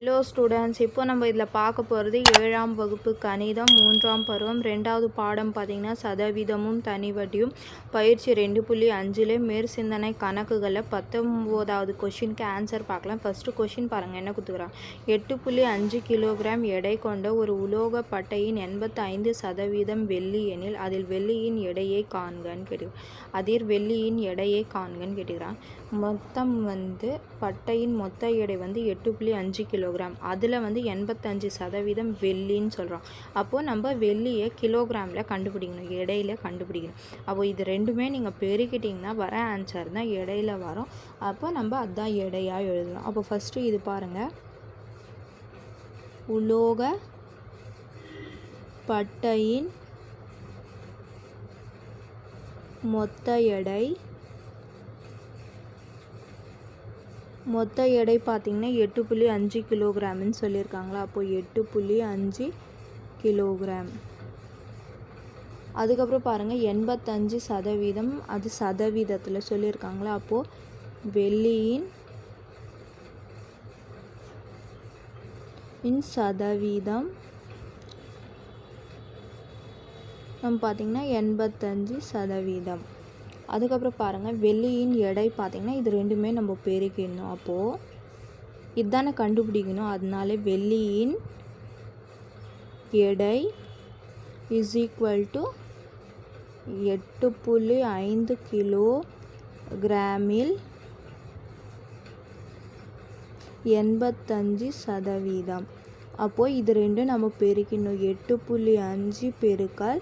Hello students, இப்போ நம்ம இதில் பார்க்க போகிறது 7ஆம் வகுப்பு கணிதம் 3ஆம் பருவம் 2வது பாடம் பார்த்திங்கன்னா சதவீதமும் தனிவட்டியும் பயிற்சி 2.5 மேற்சிந்தனை கணக்குகளில் 19வது கொஷினுக்கு ஆன்சர் பார்க்கலாம். ஃபஸ்ட்டு கொஷின் பாருங்கள், என்ன கொடுத்துக்கிறாங்க. 8.5 கிலோகிராம் எடை கொண்ட ஒரு உலோக பட்டையின் 85% வெள்ளி எனில் அதில் வெள்ளியின் எடையை காண்கன்னு கேட்டுக்கிறான். அதில் வெள்ளியின் எடையை காண்கன்னு கேட்டுக்கிறான். மொத்தம் பட்டையின் மொத்த எடை 8.5 கிலோகிராம். அதில் 85% வெள்ளின்னு சொல்கிறோம். அப்போது நம்ம வெள்ளியை கிலோகிராமில் கண்டுபிடிக்கணும், எடையில் கண்டுபிடிக்கணும். அப்போது இது ரெண்டுமே நீங்கள் பெருக்கிட்டிங்கன்னா வர ஆன்சர் தான் எடையில் வரும். அப்போ நம்ம அதுதான் எடையாக எழுதணும். அப்போ ஃபஸ்ட்டு இது பாருங்கள், உலோக பட்டையின் மொத்த எடை பார்த்திங்கன்னா 8.5 கிலோகிராம்னு சொல்லியிருக்காங்களா. அப்போது 8.5 கிலோகிராம். அதுக்கப்புறம் பாருங்கள் 85%, அது சதவீதத்தில் சொல்லியிருக்காங்களா. அப்போது வெள்ளியின் சதவீதம் நம்ம பார்த்திங்கன்னா 85%. அதுக்கப்புறம் பாருங்கள் வெள்ளியின் எடை பார்த்திங்கன்னா இது ரெண்டுமே நம்ம பெருக்கிடணும். அப்போது இதுதானே கண்டுபிடிக்கணும். அதனால வெள்ளியின் எடை இஸ் ஈக்குவல் டு 8.5 கிலோகிராமில் 85%. அப்போது இது ரெண்டும் நம்ம பெருக்கிடணும். 8.5 பெருக்கல்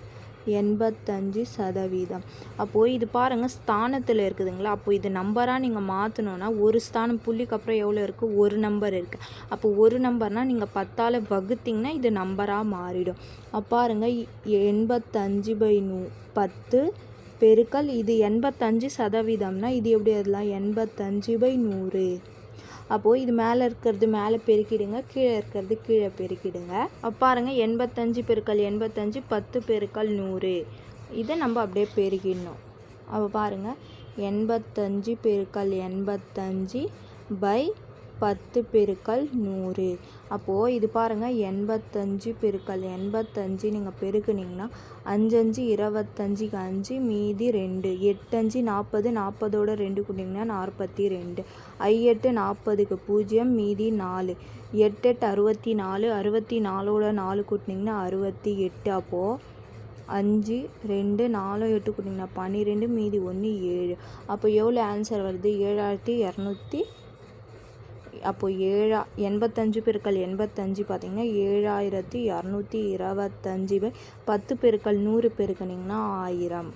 85%. அப்போது இது பாருங்கள் ஸ்தானத்தில் இருக்குதுங்களா. அப்போது இது நம்பராக நீங்கள் மாற்றணுன்னா ஒரு ஸ்தானம் புள்ளிக்கு அப்புறம் எவ்வளோ இருக்குது, ஒரு நம்பர் இருக்குது. அப்போ ஒரு நம்பர்னால் நீங்கள் 10ஆல் வகுத்திங்கன்னா இது நம்பராக மாறிடும். பாருங்கள் 85/10 பெருக்கல் இது 85%. இது எப்படி அதெல்லாம் 85/100. அப்போது இது மேலே இருக்கிறது மேலே பெருக்கிடுங்க, கீழே இருக்கிறது கீழே பெருக்கிடுங்க. பாருங்கள் 85 பெருக்கல் 85 10 பெருக்கல் 100. இதை நம்ம அப்படியே பெருக்கிடணும். அப்போ பாருங்கள் 85 பெருக்கல் 85 பை 10 பெருக்கல் 100. அப்போது இது பாருங்கள் 85 பெருக்கல் 85 நீங்கள் பெருக்குனிங்கன்னா 5 5 25 5 மீதி 2 8 5 40 40ஓட 2 கூட்டிங்கன்னா 42 8 40க்கு 0 மீதி 4 8 8 64 64ஓட 4 கூட்டினிங்கன்னா 68. அப்போது 5 2 4 8 கூட்டிங்கன்னா 12 மீதி 1 7. அப்போ எவ்வளோ ஆன்சர் வருது, 7200. அப்போது 85 பெருக்கல் 85 பார்த்திங்கன்னா 7225 பை 10 பெருக்கல் 100 பெருக்குனிங்கன்னா 1000.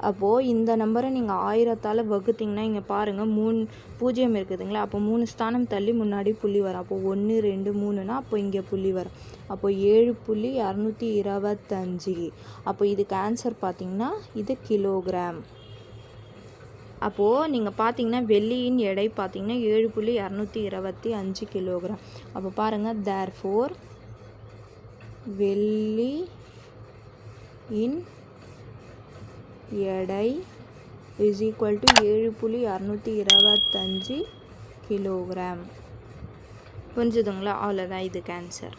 அப்போது இந்த நம்பரை நீங்கள் 1000ஆல் வகுத்திங்கன்னா இங்கே பாருங்கள் 3 0 இருக்குதுங்களா. அப்போ 3 ஸ்தானம் தள்ளி முன்னாடி புள்ளி வரும். அப்போது 1 2 3னா அப்போ இங்கே புள்ளி வரும். அப்போது 7.225. அப்போ இதுக்கு ஆன்சர் பார்த்திங்கன்னா இது கிலோகிராம். அப்போது நீங்கள் பார்த்தீங்கன்னா வெள்ளியின் எடை பார்த்திங்கன்னா 7.225 கிலோகிராம். அப்போ பாருங்கள், தேர்ஃபோர் வெள்ளியின் எடை இஸ் ஈக்குவல் டு 7.225 கிலோகிராம். புரிஞ்சுதுங்களா? அவ்வளோதான் இதுக்கு ஆன்சர்.